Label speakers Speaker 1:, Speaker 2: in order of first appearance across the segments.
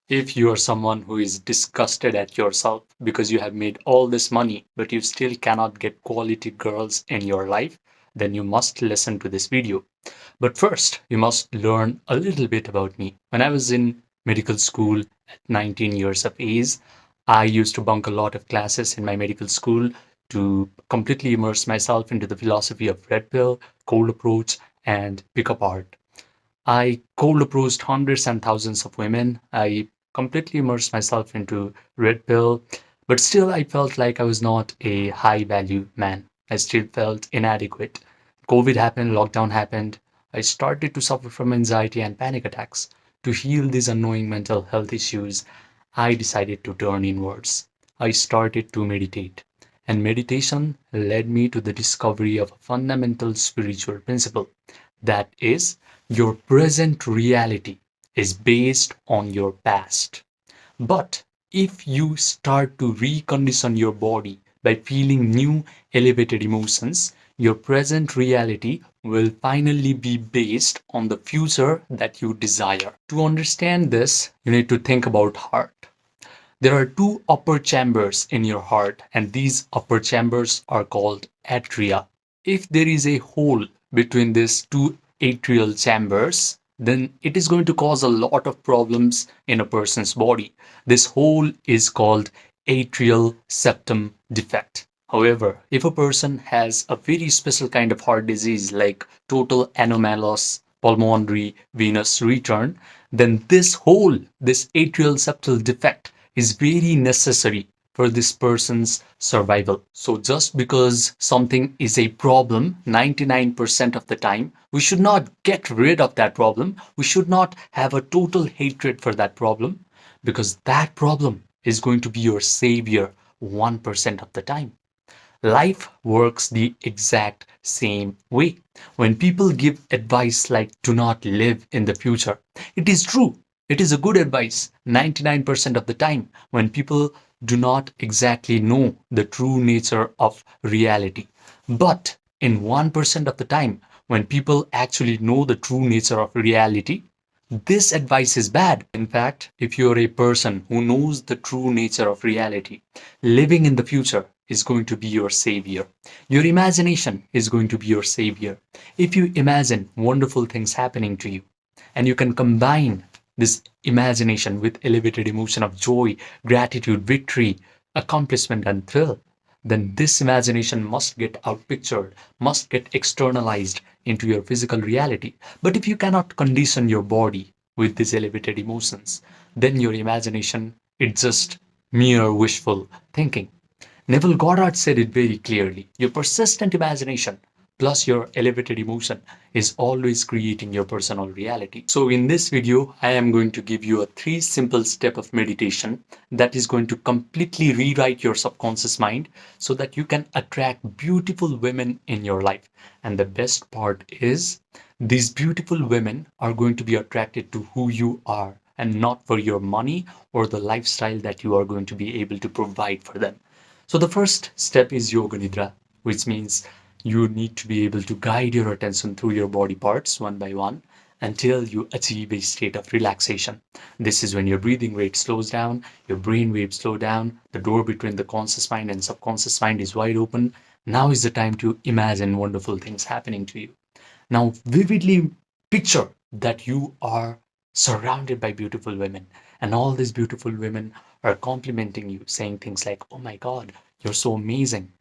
Speaker 1: If you are someone who is disgusted at yourself because you have made all this money but you still cannot get quality girls in your life, then you must listen to this video. But first, you must learn a little bit about me. When I was in medical school at 19 years of age, I used to bunk a lot of classes in my medical school to completely immerse myself into the philosophy of red pill, cold approach, and pickup art. I cold approached hundreds and thousands of women. I completely immersed myself into red pill, but still I felt like I was not a high value man. I still felt inadequate. COVID happened, lockdown happened. I started to suffer from anxiety and panic attacks. To heal these annoying mental health issues, I decided to turn inwards. I started to meditate. And meditation led me to the discovery of a fundamental spiritual principle. That is, your present reality is based on your past. But if you start to recondition your body by feeling new elevated emotions, your present reality will finally be based on the future that you desire. To understand this, you need to think about heart. There are two upper chambers in your heart, and these upper chambers are called atria. If there is a hole between these two atrial chambers, then it is going to cause a lot of problems in a person's body. This hole is called atrial septum defect. However, if a person has a very special kind of heart disease like total anomalous pulmonary venous return, then this hole, this atrial septal defect, is very necessary for this person's survival. So just because something is a problem 99% of the time, we should not get rid of that problem. We should not have a total hatred for that problem because that problem is going to be your savior 1% of the time. Life works the exact same way. When people give advice like do not live in the future, it is true. It is a good advice 99% of the time when people do not exactly know the true nature of reality. But in 1% of the time, when people actually know the true nature of reality, this advice is bad. In fact, if you're a person who knows the true nature of reality, living in the future is going to be your savior. Your imagination is going to be your savior. If you imagine wonderful things happening to you, and you can combine this imagination with elevated emotion of joy, gratitude, victory, accomplishment, and thrill, then this imagination must get outpictured, must get externalized into your physical reality. But if you cannot condition your body with these elevated emotions, then your imagination is just mere wishful thinking. Neville Goddard said it very clearly. Your persistent imagination plus your elevated emotion is always creating your personal reality. So in this video, I am going to give you a 3 simple step of meditation that is going to completely rewrite your subconscious mind so that you can attract beautiful women in your life. And the best part is these beautiful women are going to be attracted to who you are and not for your money or the lifestyle that you are going to be able to provide for them. So the first step is Yoga Nidra, which means you need to be able to guide your attention through your body parts one by one until you achieve a state of relaxation. This is when your breathing rate slows down, your brain waves slow down, the door between the conscious mind and subconscious mind is wide open. Now is the time to imagine wonderful things happening to you. Now, vividly picture that you are surrounded by beautiful women, and all these beautiful women are complimenting you, saying things like, oh my God, you're so amazing.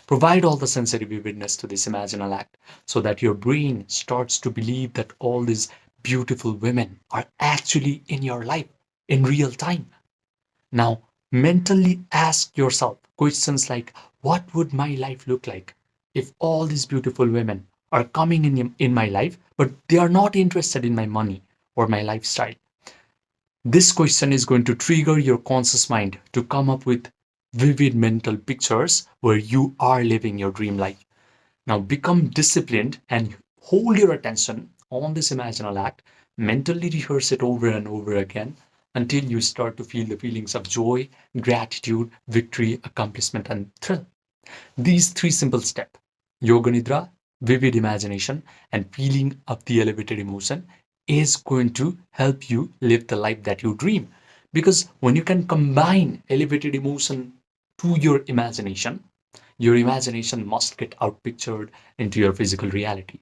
Speaker 1: Provide all the sensory vividness to this imaginal act so that your brain starts to believe that all these beautiful women are actually in your life in real time. Now, mentally ask yourself questions like, what would my life look like if all these beautiful women are coming in my life, but they are not interested in my money or my lifestyle? This question is going to trigger your conscious mind to come up with vivid mental pictures where you are living your dream life. Now become disciplined and hold your attention on this imaginal act. Mentally rehearse it over and over again until you start to feel the feelings of joy, gratitude, victory, accomplishment, and thrill. These 3 simple steps, Yoga Nidra, vivid imagination, and feeling of the elevated emotion, is going to help you live the life that you dream. Because when you can combine elevated emotion to your imagination must get outpictured into your physical reality.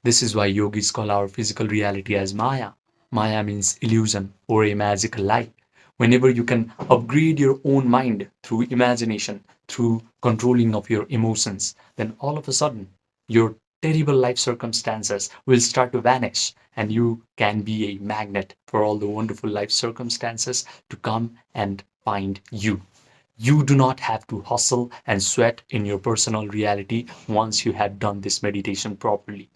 Speaker 1: This is why yogis call our physical reality as Maya. Maya means illusion or a magical lie. Whenever you can upgrade your own mind through imagination, through controlling of your emotions, then all of a sudden your terrible life circumstances will start to vanish and you can be a magnet for all the wonderful life circumstances to come and find you. You do not have to hustle and sweat in your personal reality once you have done this meditation properly.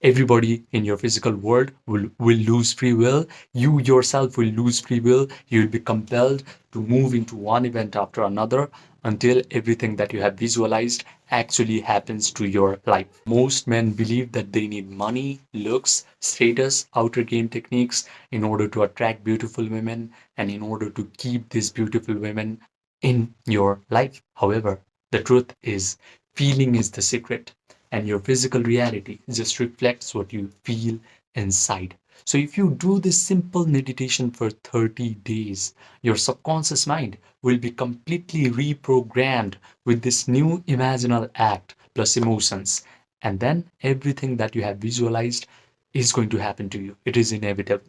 Speaker 1: Everybody in your physical world will lose free will. You yourself will lose free will. You will be compelled to move into one event after another until everything that you have visualized actually happens to your life. Most men believe that they need money, looks, status, outer game techniques in order to attract beautiful women and in order to keep these beautiful women in your life. However, the truth is, feeling is the secret, and your physical reality just reflects what you feel inside. So, if you do this simple meditation for 30 days, your subconscious mind will be completely reprogrammed with this new imaginal act plus emotions. And then everything that you have visualized is going to happen to you. It is inevitable.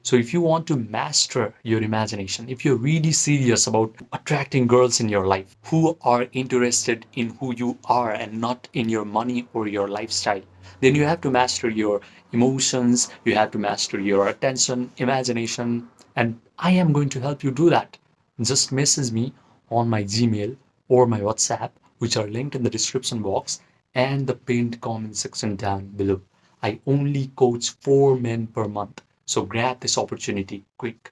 Speaker 1: So if you want to master your imagination, if you're really serious about attracting girls in your life who are interested in who you are and not in your money or your lifestyle, then you have to master your emotions, you have to master your attention, imagination, and I am going to help you do that. Just message me on my Gmail or my WhatsApp, which are linked in the description box and the pinned comment section down below. I only coach 4 men per month. So grab this opportunity quick.